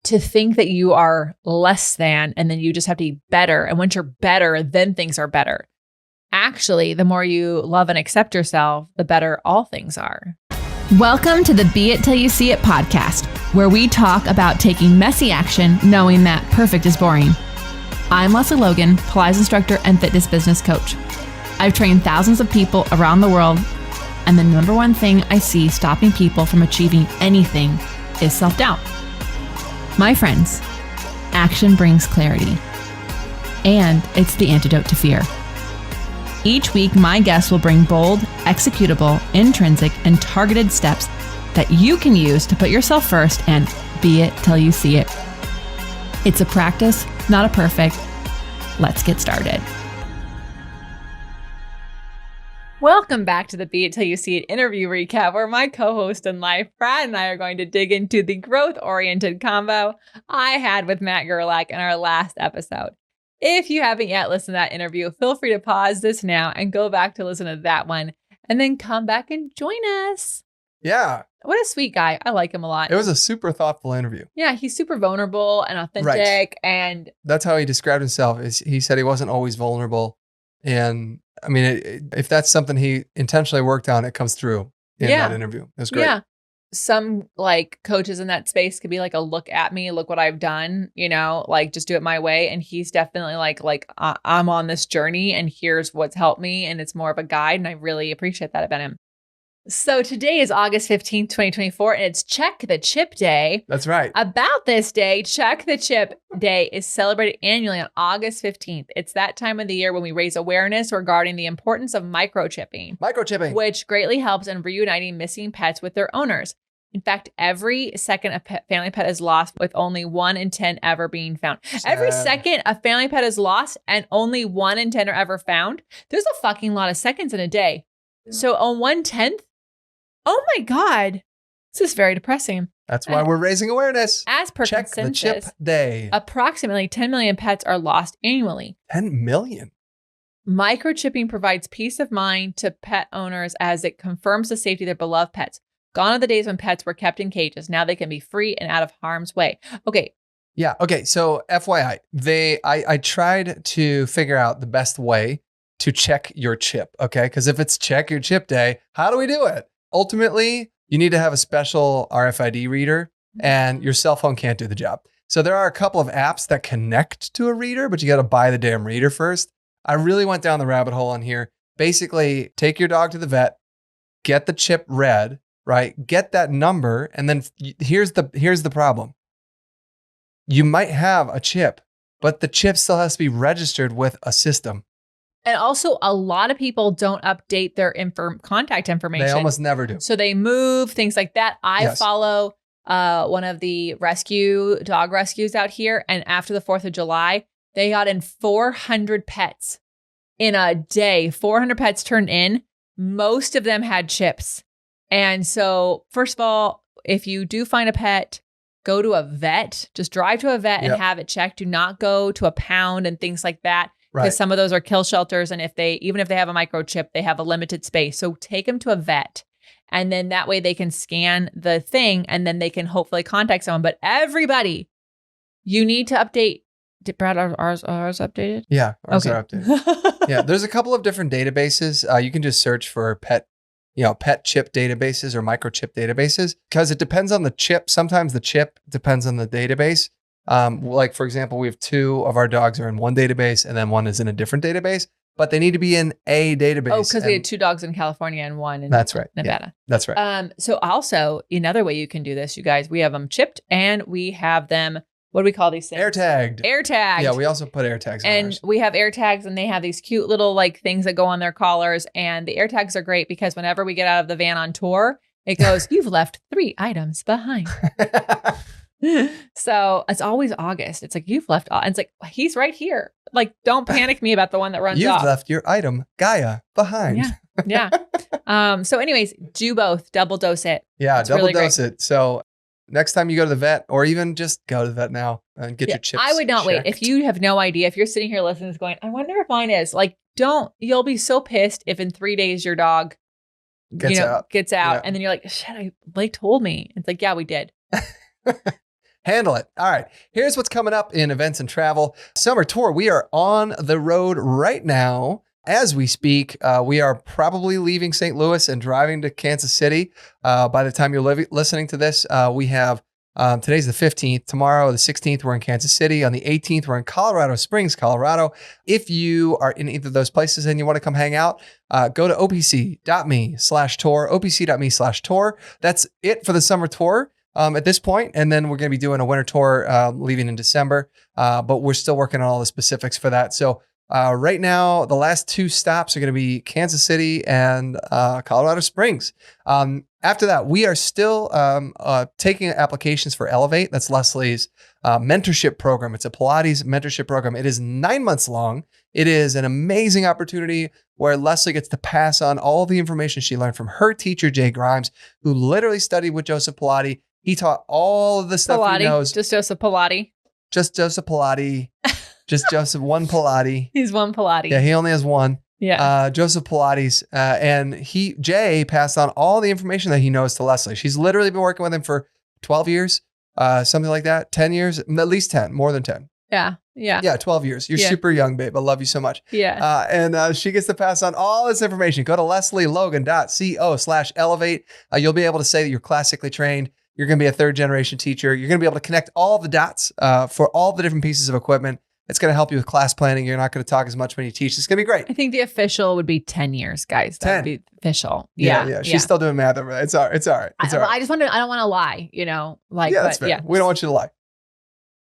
to think that you are less than, and then you just have to be better. And once you're better, then things are better. Actually, the more you love and accept yourself, the better all things are. Welcome to the Be It Till You See It podcast, where we talk about taking messy action, knowing that perfect is boring. I'm Lesley Logan, Pilates instructor and fitness business coach. I've trained thousands of people around the world, and the number one thing I see stopping people from achieving anything is self-doubt. My friends, action brings clarity, and it's the antidote to fear. Each week, my guests will bring bold, executable, intrinsic, and targeted steps that you can use to put yourself first and be it till you see it. It's a practice, not a perfect. Let's get started. Welcome back to the Be It Till You See It interview recap, where my co-host in life, Brad, and I are going to dig into the growth-oriented combo I had with Matt Gerlach in our last episode. If you haven't yet listened to that interview, feel free to pause this now and go back to listen to that one, and then come back and join us. Yeah. What a sweet guy. I like him a lot. It was a super thoughtful interview. Yeah, he's super vulnerable and authentic. Right. And that's how he described himself. Is he said he wasn't always vulnerable. And I mean, if that's something he intentionally worked on, it comes through in that interview. It was great. Yeah. Some like coaches in that space could be like a look at me, look what I've done, you know, like just do it my way. And he's definitely like I'm on this journey and here's what's helped me. And it's more of a guide. And I really appreciate that about him. So today is August 15th, 2024, and it's Check the Chip Day. That's right. About this day, Check the Chip Day is celebrated annually on August 15th. It's that time of the year when we raise awareness regarding the importance of microchipping. Microchipping. Which greatly helps in reuniting missing pets with their owners. In fact, every second a family pet is lost, with only 1 in 10 ever being found. Every second a family pet is lost and only 1 in 10 are ever found. There's a fucking lot of seconds in a day. So on 1/10, oh my God, this is very depressing. That's why we're raising awareness. As per Check the consensus, Chip Day. Approximately 10 million pets are lost annually. 10 million? Microchipping provides peace of mind to pet owners as it confirms the safety of their beloved pets. Gone are the days when pets were kept in cages. Now they can be free and out of harm's way. Okay. Yeah. Okay. So FYI, I tried to figure out the best way to check your chip. Okay. Because if it's Check Your Chip Day, how do we do it? Ultimately, you need to have a special RFID reader, and your cell phone can't do the job. So there are a couple of apps that connect to a reader, but you got to buy the damn reader first. I really went down the rabbit hole on here. Basically, take your dog to the vet, get the chip read, right? Get that number, and then here's the problem. You might have a chip, but the chip still has to be registered with a system. And also, a lot of people don't update their contact information. They almost never do. So they move, things like that. I follow one of the dog rescues out here. And after the 4th of July, they got in 400 pets in a day. 400 pets turned in. Most of them had chips. And so, first of all, if you do find a pet, go to a vet. Just drive to a vet and have it checked. Do not go to a pound and things like that. Because some of those are kill shelters. And even if they have a microchip, they have a limited space. So take them to a vet. And then that way they can scan the thing and then they can hopefully contact someone. But everybody, you need to update. Did Brad, ours updated? Yeah, ours are updated. Yeah, there's a couple of different databases. You can just search for pet chip databases or microchip databases, because it depends on the chip. Sometimes the chip depends on the database. Like, for example, we have 2 of our dogs are in one database and then one is in a different database, but they need to be in a database. Oh, because we had 2 dogs in California and 1 in Nevada. Yeah, that's right. So also another way you can do this, you guys, we have them chipped and we have them, what do we call these things? Air tagged. Yeah, we also put air tags on and ours. We have air tags, and they have these cute little like things that go on their collars. And the air tags are great because whenever we get out of the van on tour, it goes, "You've left 3 items behind." So it's always August. It's like, you've left. And it's like, he's right here. Like, don't panic me about the one that runs off. You've left your item, Gaia, behind. Yeah. So anyways, do both. Double dose it. Yeah, it's double really dose it. So next time you go to the vet, or even just go to the vet now and get your chips. I would not wait. If you have no idea, if you're sitting here listening going, I wonder if mine is, like, you'll be so pissed if in 3 days your dog gets out. And then you're like, shit, Blake told me. It's like, yeah, we did. Handle it. All right. Here's what's coming up in events and travel. Summer tour. We are on the road right now. As we speak, we are probably leaving St. Louis and driving to Kansas City. By the time you're listening to this, we have today's the 15th. Tomorrow, the 16th, we're in Kansas City. On the 18th, we're in Colorado Springs, Colorado. If you are in either of those places and you want to come hang out, go to opc.me/tour, opc.me/tour. That's it for the summer tour. At this point, and then we're going to be doing a winter tour leaving in December, but we're still working on all the specifics for that. So right now, the last 2 stops are going to be Kansas City and Colorado Springs. After that, we are still taking applications for Elevate. That's Lesley's mentorship program. It's a Pilates mentorship program. It is 9 months long. It is an amazing opportunity where Lesley gets to pass on all the information she learned from her teacher, Jay Grimes, who literally studied with Joseph Pilates. He taught all of the stuff he knows. Just Joseph Pilates. Just Joseph Pilates. Just Joseph, one Pilates. He's one Pilates. Yeah, he only has one. Yeah. Joseph Pilates. And Jay passed on all the information that he knows to Lesley. She's literally been working with him for 12 years, something like that. 10 years, at least 10, more than 10. Yeah. Yeah. Yeah, 12 years. You're super young, babe. I love you so much. Yeah. And she gets to pass on all this information. Go to lesleylogan.co/elevate. You'll be able to say that you're classically trained. You're going to be a 3rd generation teacher. You're going to be able to connect all the dots for all the different pieces of equipment. It's going to help you with class planning. You're not going to talk as much when you teach. It's going to be great. I think the official would be 10 years, guys. That 10. would be official. Yeah. She's still doing math over there. It's all right. It's all right. I just want to, I don't want to lie, that's fair. We don't want you to lie.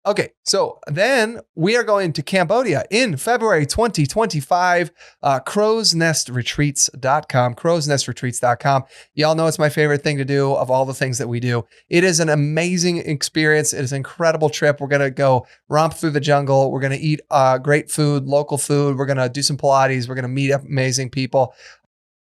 Okay, so then we are going to Cambodia in February 2025, crowsnestretreats.com, crowsnestretreats.com. Y'all know it's my favorite thing to do of all the things that we do. It is an amazing experience. It is an incredible trip. We're going to go romp through the jungle. We're going to eat great food, local food. We're going to do some Pilates. We're going to meet up amazing people.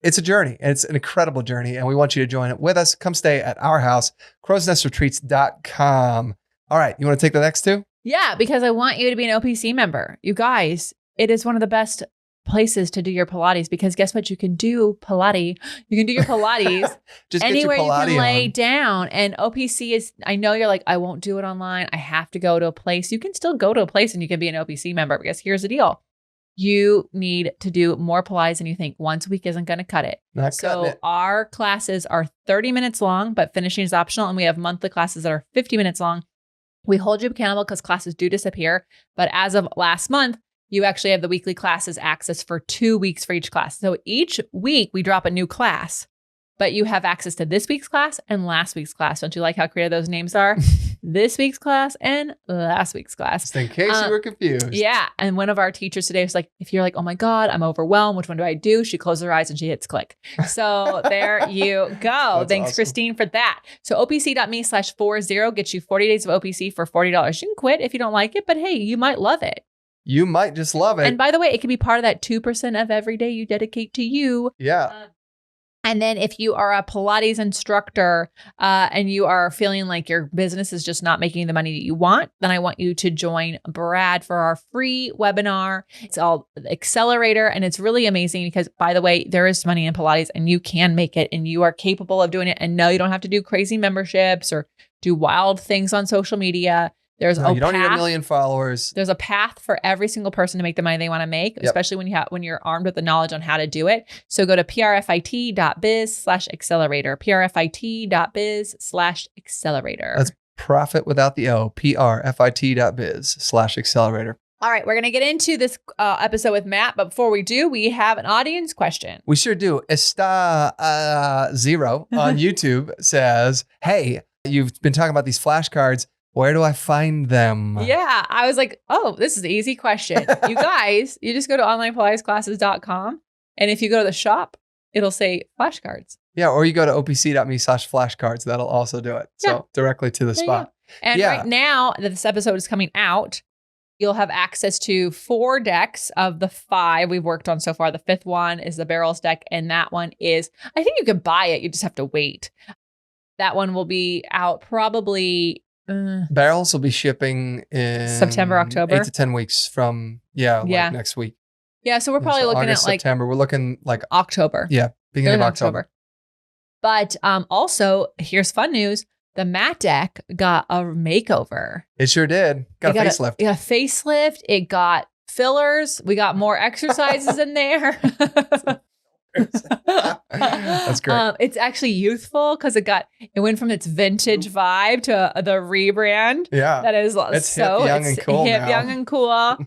It's a journey, and it's an incredible journey, and we want you to join it with us. Come stay at our house, crowsnestretreats.com. All right. You want to take the next 2? Yeah, because I want you to be an OPC member. You guys, it is one of the best places to do your Pilates because guess what? You can do Pilates. You can do your Pilates Just anywhere get your Pilates you can lay on. down. And OPC is, I know you're like, I won't do it online. I have to go to a place. You can still go to a place and you can be an OPC member because here's the deal. You need to do more Pilates than you think. Once a week isn't going to cut it. So our classes are 30 minutes long, but finishing is optional. And we have monthly classes that are 50 minutes long. We hold you accountable because classes do disappear. But as of last month, you actually have the weekly classes access for 2 weeks for each class. So each week we drop a new class, but you have access to this week's class and last week's class. Don't you like how creative those names are? This week's class and last week's class. Just in case you were confused. Yeah. And one of our teachers today was like, if you're like, oh my God, I'm overwhelmed. Which one do I do? She closes her eyes and she hits click. So there you go. Thanks, awesome. Christine, for that. So opc.me/40 gets you 40 days of OPC for $40. You can quit if you don't like it, but hey, you might love it. You might just love it. And by the way, it can be part of that 2% of every day you dedicate to you. Yeah. And then if you are a Pilates instructor and you are feeling like your business is just not making the money that you want, then I want you to join Brad for our free webinar. It's all Accelerator. And it's really amazing because, by the way, there is money in Pilates and you can make it and you are capable of doing it. And no, you don't have to do crazy memberships or do wild things on social media. You don't need 1 million followers. There's a path for every single person to make the money they want to make, especially when you're armed with the knowledge on how to do it. So go to prfit.biz/accelerator, prfit.biz/accelerator. That's profit without the O, prfit.biz/accelerator. All right, we're going to get into this episode with Matt, but before we do, we have an audience question. We sure do. Esta0 on YouTube says, hey, you've been talking about these flashcards. Where do I find them? Yeah, I was like, oh, this is an easy question. You guys, you just go to onlinepilatesclasses.com. And if you go to the shop, it'll say flashcards. Yeah, or you go to opc.me/flashcards. That'll also do it. So directly to the spot. And right now that this episode is coming out, you'll have access to 4 decks of the 5 we've worked on so far. The 5th one is the barrels deck. And that one is, I think you could buy it. You just have to wait. That one will be out probably... barrels will be shipping in September, October, 8 to 10 weeks from like next week. Yeah, so we're probably looking August, at like September. We're looking like October. Yeah, beginning of October. But also, here's fun news: the Matt deck got a makeover. It sure did. Got a facelift. It got a facelift. It got fillers. We got more exercises in there. That's great. It's actually youthful because it went from its vintage vibe to the rebrand. Yeah. That is It's hip, young, and cool hip, now. young, and cool.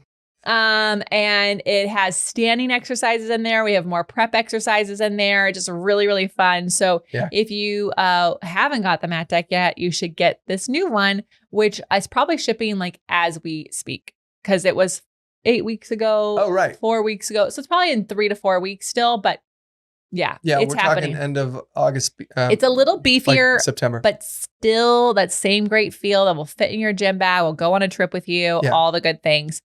And it has standing exercises in there. We have more prep exercises in there. Just really, really fun. So if you haven't got the Matt deck yet, you should get this new one, which is probably shipping like as we speak because it was 8 weeks ago. Oh, right. 4 weeks ago. So it's probably in 3 to 4 weeks still, but yeah, it's we're happening. Talking end of August. It's a little beefier, like September, but still that same great feel that will fit in your gym bag. Will go on a trip with you. All the good things.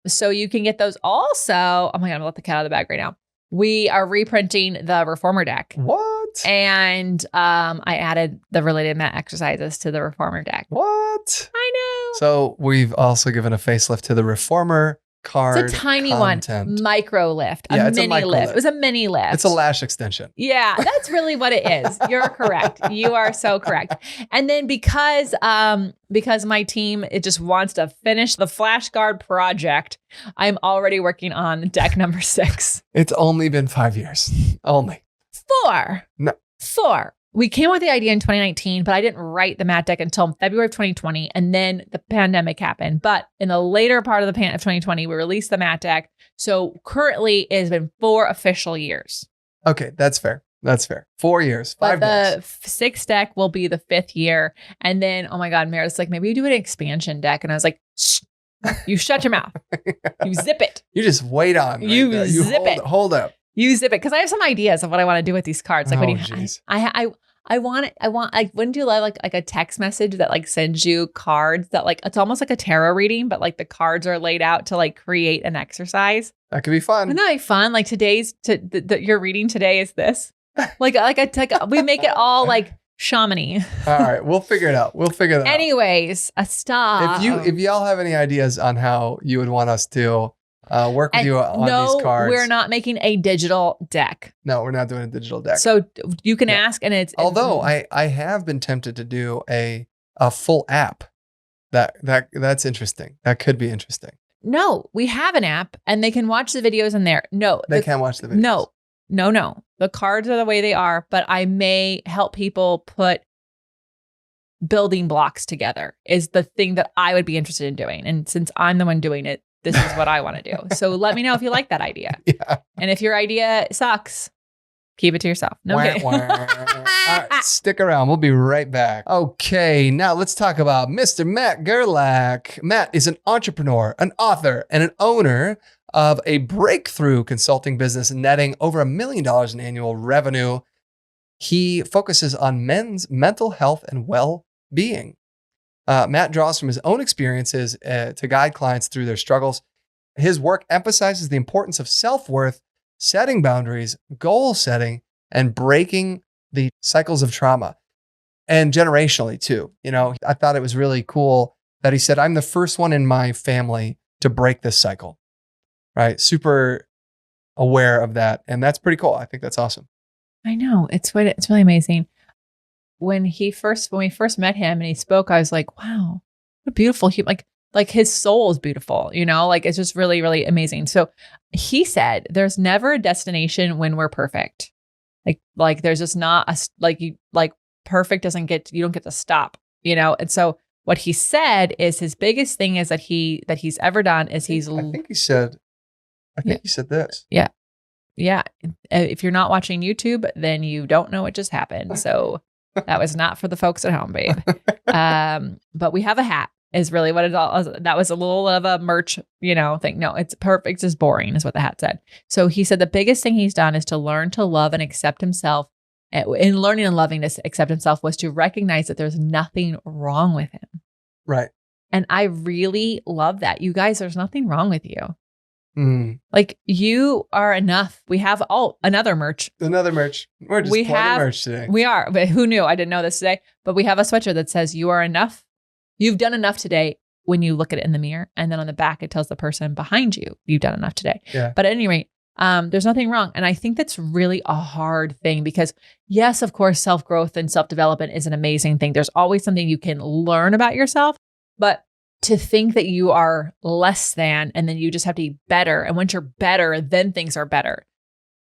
So you can get those also. Oh my God, I'm gonna let the cat out of the bag right now. We are reprinting the Reformer deck. What? And I added the related Matt exercises to the Reformer deck. What? I know. So we've also given a facelift to the Reformer card. It's a tiny content. one, micro lift, Yeah, a it's a mini micro lift. lift. It was a mini lift. It's a lash extension. Yeah, that's really what it is. You're correct. You are so correct. And then because my team, it just wants to finish the flashcard project, I'm already working on deck number 6. It's only been 5 years. Only. 4. No. 4. We came up with the idea in 2019, but I didn't write the Matt deck until February of 2020. And then the pandemic happened. But in the later part of 2020, we released the Matt deck. So currently it has been 4 official years. Okay, that's fair. That's fair. 4 years, 5 But days. the 6th deck will be the 5th year. And then, oh my God, Meredith's like, maybe you do an expansion deck. And I was like, shh, you shut your mouth. You zip it. You just wait on. Right You there. zip it. Hold up. You zip it. Because I have some ideas of what I want to do with these cards. Like, geez. I want like, wouldn't you love like a text message that like sends you cards that like, it's almost like a tarot reading, but like the cards are laid out to like create an exercise. That could be fun. Isn't that like fun? Like your reading today is this. we make it all like shamany. All right, we'll figure it out. We'll figure that out. Anyways, stop. If y'all have any ideas on how you would want us to work with you on these cards. We're not making a digital deck. No, we're not doing a digital deck. So you can ask, and it's although I have been tempted to do a full app. That's interesting. That could be interesting. No, we have an app, and they can watch the videos in there. No, they can watch the videos. No. The cards are the way they are, but I may help people put building blocks together is the thing that I would be interested in doing. And since I'm the one doing it, this is what I want to do. So let me know if you like that idea. Yeah. And if your idea sucks, keep it to yourself. No kidding. All right, stick around. We'll be right back. Okay, now let's talk about Mr. Matt Gerlach. Matt is an entrepreneur, an author, and an owner of a breakthrough consulting business netting over $1 million in annual revenue. He focuses on men's mental health and well-being. Matt draws from his own experiences to guide clients through their struggles. His work emphasizes the importance of self-worth, setting boundaries, goal setting, and breaking the cycles of trauma. And generationally too. You know, I thought it was really cool that he said, I'm the first one in my family to break this cycle. Right? Super aware of that. And that's pretty cool. I think that's awesome. I know. It's really amazing. When we first met him and he spoke, I was like, wow, what a beautiful human. Like his soul is beautiful, you know, like it's just really, really amazing. So he said, there's never a destination when we're perfect. Like there's just not perfect you don't get to stop, you know? And so what he said is his biggest thing is that he's ever done is I think he said this. Yeah. Yeah. If you're not watching YouTube, then you don't know what just happened. So that was not for the folks at home, babe. But we have a hat is really what it all, that was a little of a merch, thing. No, it's perfect. It's just boring is what the hat said. So he said the biggest thing he's done is to learn to love and accept himself. In learning and loving to accept himself was to recognize that there's nothing wrong with him. Right. And I really love that. You guys, there's nothing wrong with you. Mm. Like you are enough. We have another merch. Another merch. We're just merch today. We are. But who knew? I didn't know this today. But we have a sweatshirt that says you are enough. You've done enough today when you look at it in the mirror. And then on the back, it tells the person behind you, you've done enough today. Yeah. But at any rate, There's nothing wrong. And I think that's really a hard thing because yes, of course, self-growth and self-development is an amazing thing. There's always something you can learn about yourself, but to think that you are less than, and then you just have to be better. And once you're better, then things are better.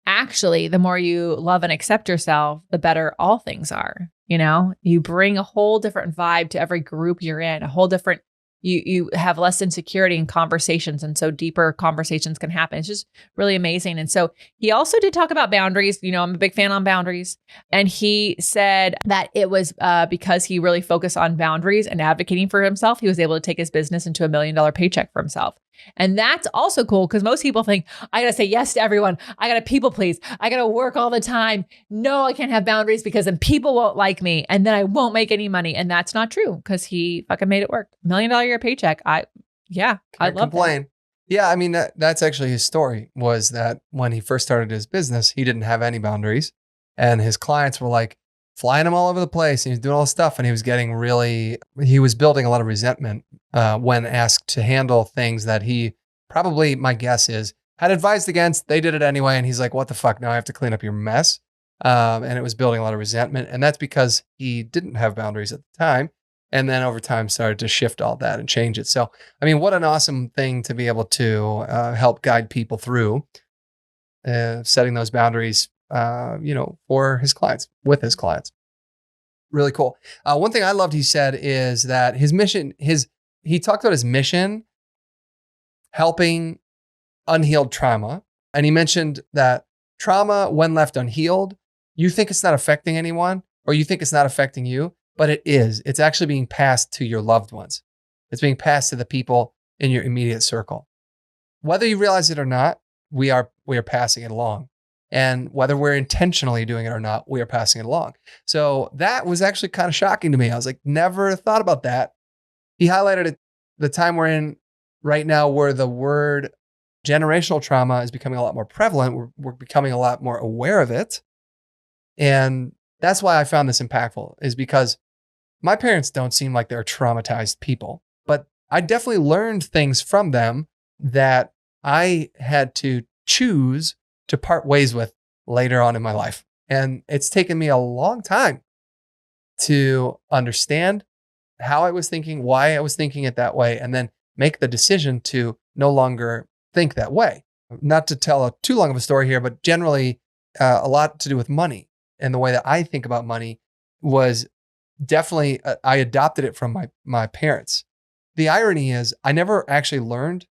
Actually, the more you love and accept yourself, the better all things are. You know, you bring a whole different vibe to every group you're in, a whole different, you have less insecurity in conversations. And so deeper conversations can happen. It's just really amazing. And so he also did talk about boundaries. You know, I'm a big fan on boundaries. And he said that it was because he really focused on boundaries and advocating for himself, he was able to take his business into $1 million paycheck for himself. And that's also cool because most people think, I got to say yes to everyone. I got to people please. I got to work all the time. No, I can't have boundaries because then people won't like me and then I won't make any money. And that's not true because he fucking made it work. $1 million a year paycheck. I love complain. that. Yeah, I mean, that's actually his story was that when he first started his business, he didn't have any boundaries and his clients were like flying him all over the place and he was doing all this stuff and he was building a lot of resentment when asked to handle things that he probably, my guess is, had advised against. They did it anyway. And he's like, what the fuck? Now I have to clean up your mess. And it was building a lot of resentment. And that's because he didn't have boundaries at the time. And then over time started to shift all that and change it. So, I mean, what an awesome thing to be able to help guide people through setting those boundaries, for his clients, with his clients. Really cool. One thing I loved he said is that his mission, he talked about his mission, helping unhealed trauma. And he mentioned that trauma, when left unhealed, you think it's not affecting anyone or you think it's not affecting you, but it is. It's actually being passed to your loved ones. It's being passed to the people in your immediate circle. Whether you realize it or not, we are passing it along. And whether we're intentionally doing it or not, we are passing it along. So that was actually kind of shocking to me. I was like, never thought about that. He highlighted it, the time we're in right now where the word generational trauma is becoming a lot more prevalent. We're becoming a lot more aware of it. And that's why I found this impactful, is because my parents don't seem like they're traumatized people, but I definitely learned things from them that I had to choose to part ways with later on in my life. And it's taken me a long time to understand how I was thinking, why I was thinking it that way, and then make the decision to no longer think that way. Not to tell too long of a story here, but generally a lot to do with money. And the way that I think about money was definitely, I adopted it from my parents. The irony is I never actually learned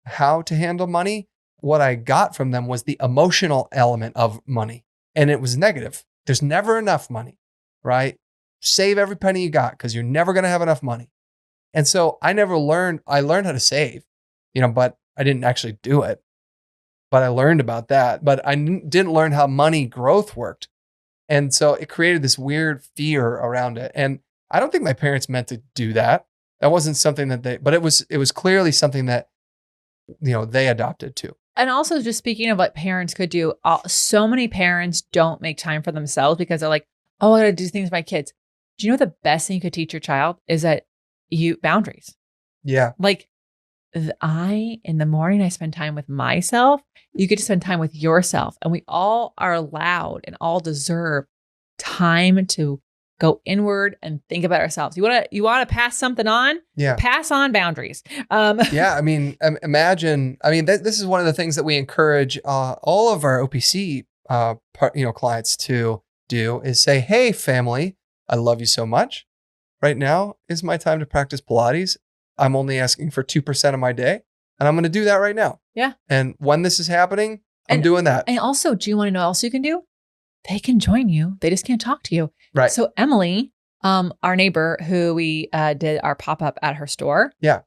how to handle money. What I got from them was the emotional element of money. And it was negative. There's never enough money, right? Save every penny you got because you're never going to have enough money. And so I learned how to save, but I didn't actually do it. But I learned about that. But I didn't learn how money growth worked. And so it created this weird fear around it. And I don't think my parents meant to do that. That wasn't something that but it was clearly something that, they adopted too. And also just speaking of what parents could do, so many parents don't make time for themselves because they're like, oh, I got to do things for my kids. Do you know the best thing you could teach your child is that boundaries? Yeah. Like in the morning, I spend time with myself. You get to spend time with yourself. And we all are allowed and all deserve time to go inward and think about ourselves. You want to pass something on? Yeah. Pass on boundaries. Yeah. I mean, imagine, this is one of the things that we encourage all of our OPC, clients to do is say, hey, family, I love you so much. Right now is my time to practice Pilates. I'm only asking for 2% of my day and I'm going to do that right now. Yeah. And when this is happening, I'm doing that. And also, do you want to know what else you can do? They can join you. They just can't talk to you. Right. So Emily, our neighbor who we did our pop-up at her store. Yeah.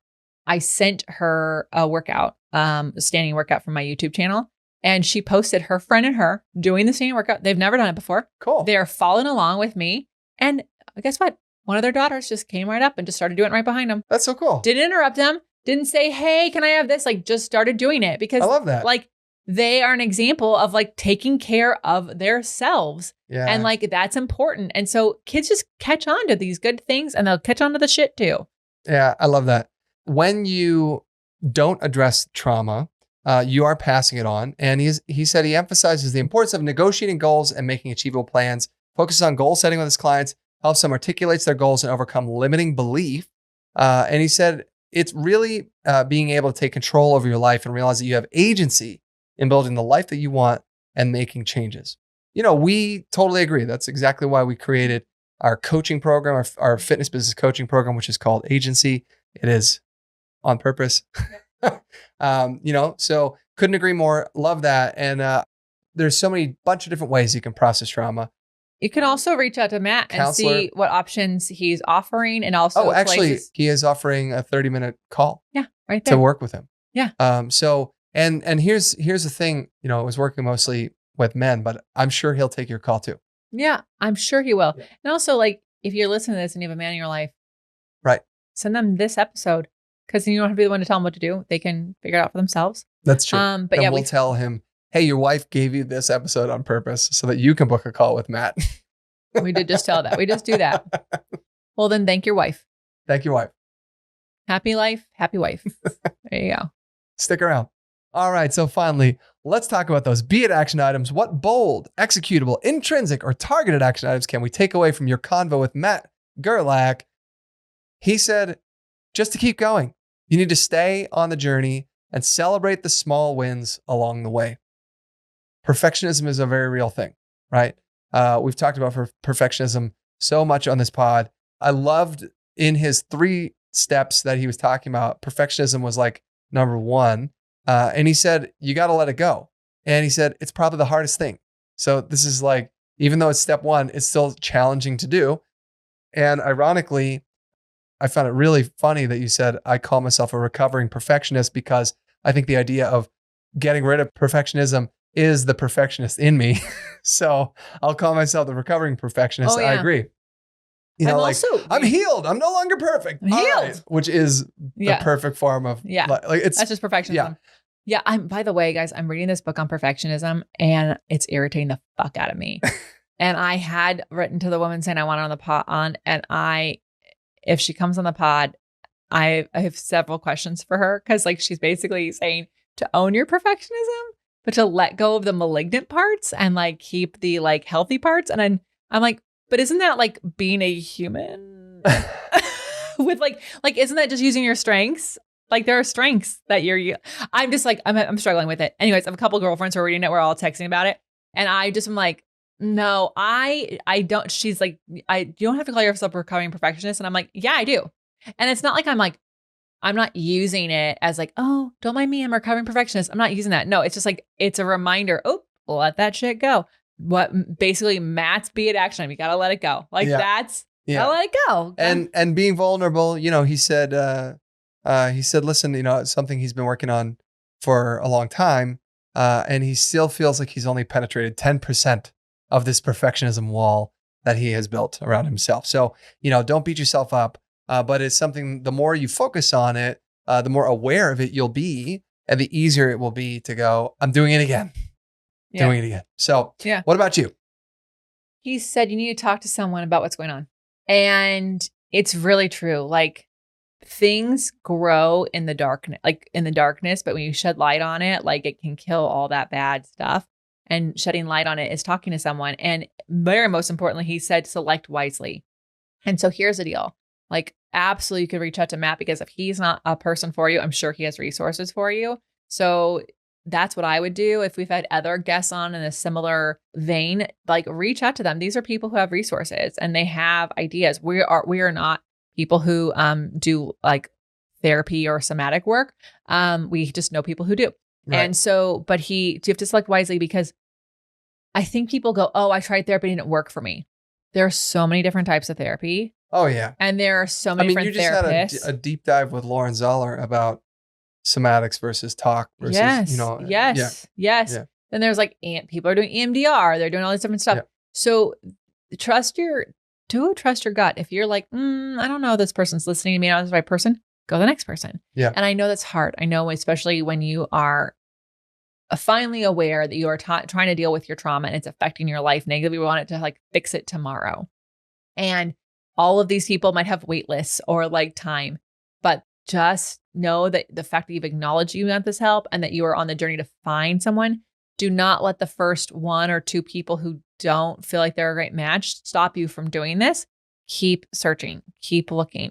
I sent her a workout, a standing workout from my YouTube channel. And she posted her friend and her doing the standing workout. They've never done it before. Cool. They're following along with me. And guess what? One of their daughters just came right up and just started doing it right behind them. That's so cool. Didn't interrupt them. Didn't say, hey, can I have this? Like just started doing it because I love that. Like they are an example of like taking care of themselves. Yeah. And like that's important. And so kids just catch on to these good things and they'll catch on to the shit too. Yeah, I love that. When you don't address trauma, you are passing it on. And he said he emphasizes the importance of negotiating goals and making achievable plans, focuses on goal setting with his clients, helps them articulate their goals and overcome limiting belief. And he said it's really being able to take control over your life and realize that you have agency in building the life that you want and making changes. We totally agree. That's exactly why we created our coaching program, our fitness business coaching program, which is called Agency. It is on purpose. So couldn't agree more. Love that. And there's so many bunch of different ways you can process trauma. You can also reach out to Matt and see what options he's offering, and also places. He is offering a 30-minute call. Yeah, right there to work with him. Yeah. So here's the thing. I was working mostly with men, but I'm sure he'll take your call too. Yeah, I'm sure he will. Yeah. And also, like, if you're listening to this and you have a man in your life, right, send them this episode, because you don't have to be the one to tell them what to do. They can figure it out for themselves. That's true. We'll tell him, hey, your wife gave you this episode on purpose so that you can book a call with Matt. We did just tell that. We just do that. Well, then thank your wife. Thank your wife. Happy life, happy wife. There you go. Stick around. All right. So finally, let's talk about those beit action items. What bold, executable, intrinsic, or targeted action items can we take away from your convo with Matt Gerlach? He said, just to keep going, you need to stay on the journey and celebrate the small wins along the way. Perfectionism is a very real thing, right? We've talked about perfectionism so much on this pod. I loved in his 3 steps that he was talking about, perfectionism was like number 1. And he said, you got to let it go. And he said, it's probably the hardest thing. So this is like, even though it's step 1, it's still challenging to do. And ironically, I found it really funny that you said, I call myself a recovering perfectionist, because I think the idea of getting rid of perfectionism is the perfectionist in me. So I'll call myself the recovering perfectionist. Oh, yeah. I agree. I'm healed. I'm no longer perfect. Healed. Right. Which is the perfect form of, that's just perfectionism. Yeah. By the way, guys, I'm reading this book on perfectionism and it's irritating the fuck out of me. And I had written to the woman saying I want her on the pod if she comes on the pod, I have several questions for her. Cause like, she's basically saying to own your perfectionism, but to let go of the malignant parts and like keep the like healthy parts. And I'm like, but isn't that like being a human with like, isn't that just using your strengths? Like there are strengths that I'm just like, I'm struggling with it. Anyways, I have a couple of girlfriends who are reading it. We're all texting about it. And I just am like, no, I don't. She's like, you don't have to call yourself a recovering perfectionist. And I'm like, yeah, I do. And it's not like I'm not using it as like, oh, don't mind me, I'm a recovering perfectionist. I'm not using that. No, it's just like, it's a reminder. Oh, let that shit go. What basically Matt's beit action. You got to let it go. Like gotta let it go. And being vulnerable, he said, listen, it's something he's been working on for a long time. And he still feels like he's only penetrated 10% of this perfectionism wall that he has built around himself. So, don't beat yourself up, but it's something, the more you focus on it, the more aware of it you'll be, and the easier it will be to go, I'm doing it again. Doing it again. So what about you? He said, you need to talk to someone about what's going on. And it's really true. Like things grow in the darkness, but when you shed light on it, like it can kill all that bad stuff. And shedding light on it is talking to someone. And very most importantly, he said, select wisely. And so here's the deal. Like, absolutely, you could reach out to Matt, because if he's not a person for you, I'm sure he has resources for you. So that's what I would do. If we've had other guests on in a similar vein, like reach out to them. These are people who have resources and they have ideas. We are not people who do like therapy or somatic work. We just know people who do. Right. And so, but you have to select wisely, because I think people go, oh, I tried therapy and it didn't work for me. There are so many different types of therapy. Oh, yeah. And there are so many different therapists. You just had a deep dive with Lauren Zoller about somatics versus talk versus, Yes. Yeah. Then there's like, people are doing EMDR. They're doing all this different stuff. Yeah. So trust your gut. If you're like, I don't know, this person's listening to me, not the right person, go to the next person. Yeah. And I know that's hard. I know, especially when you are finally aware that you are trying to deal with your trauma and it's affecting your life negatively. We want it to like fix it tomorrow. And all of these people might have wait lists or like time, but just know that the fact that you've acknowledged you want this help and that you are on the journey to find someone, do not let the first 1 or 2 people who don't feel like they're a great match stop you from doing this. Keep searching, keep looking.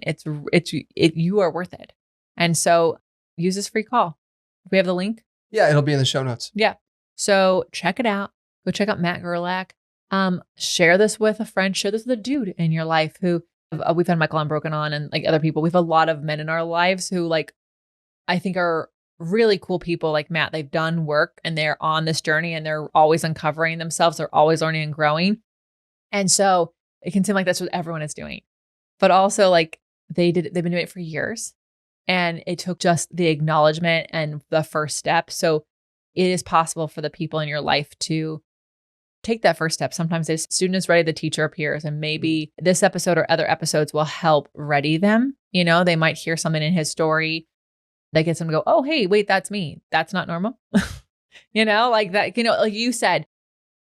You are worth it. And so use this free call. We have the link. Yeah, it'll be in the show notes. Yeah. So check it out. Go check out Matt Gerlach. Share this with a friend. Share this with a dude in your life who we've had Michael Unbroken on and like other people. We have a lot of men in our lives who like, I think are really cool people like Matt. They've done work and they're on this journey and they're always uncovering themselves. They're always learning and growing. And so it can seem like that's what everyone is doing, but also like they've been doing it for years and it took just the acknowledgement and the first step. So it is possible for the people in your life to take that first step. Sometimes the student is ready, the teacher appears, and maybe this episode or other episodes will help ready them. You know, they might hear something in his story that gets them to go, oh, hey, wait, that's me. That's not normal. You know, like that, you know, like you said,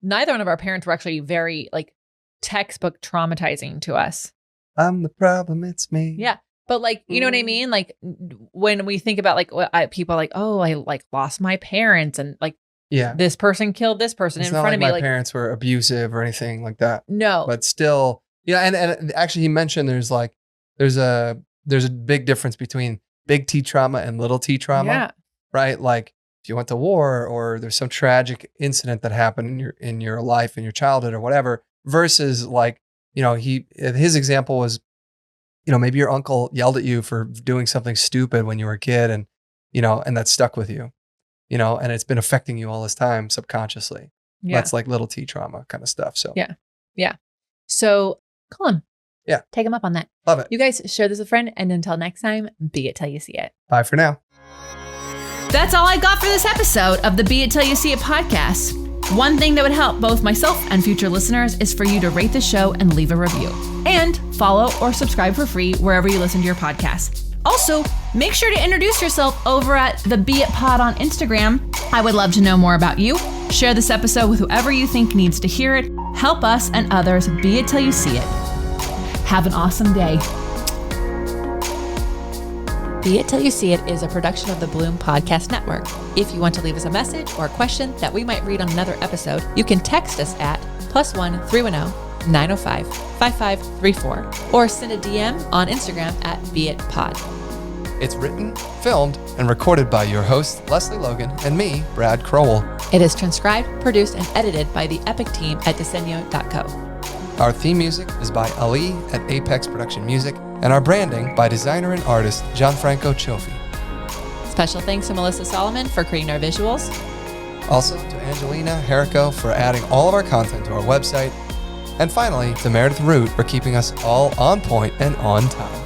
neither one of our parents were actually very like textbook traumatizing to us. I'm the problem. It's me. Yeah. But like, you know what I mean? Like when we think about like people are like, oh, I like lost my parents and like, yeah, this person killed this person in front of me. My parents were abusive or anything like that. No, but still, yeah. And actually, he mentioned there's a big difference between big T trauma and little T trauma. Yeah. Right. Like if you went to war or there's some tragic incident that happened in your life, in your childhood or whatever, versus like, you know, his example was, you know, maybe your uncle yelled at you for doing something stupid when you were a kid and, you know, and that stuck with you. You know, and it's been affecting you all this time subconsciously. Yeah. That's like little T trauma kind of stuff. So yeah. Yeah. So call him. Yeah. Take him up on that. Love it. You guys share this with a friend. And until next time, be it till you see it. Bye for now. That's all I got for this episode of the Be It Till You See It podcast. One thing that would help both myself and future listeners is for you to rate the show and leave a review. And follow or subscribe for free wherever you listen to your podcast. Also, make sure to introduce yourself over at the Be It Pod on Instagram. I would love to know more about you. Share this episode with whoever you think needs to hear it. Help us and others be it till you see it. Have an awesome day. Be It Till You See It is a production of the Bloom Podcast Network. If you want to leave us a message or a question that we might read on another episode, you can text us at +1 310 905 5534 or send a DM on Instagram at BeItPod. It's written, filmed, and recorded by your host, Lesley Logan, and me, Brad Crowell. It is transcribed, produced, and edited by the epic team at Disenyo.co. Our theme music is by Ali at Apex Production Music, and our branding by designer and artist Gianfranco Cioffi. Special thanks to Melissa Solomon for creating our visuals. Also to Angelina Herrico for adding all of our content to our website. And finally, to Meredith Root for keeping us all on point and on time.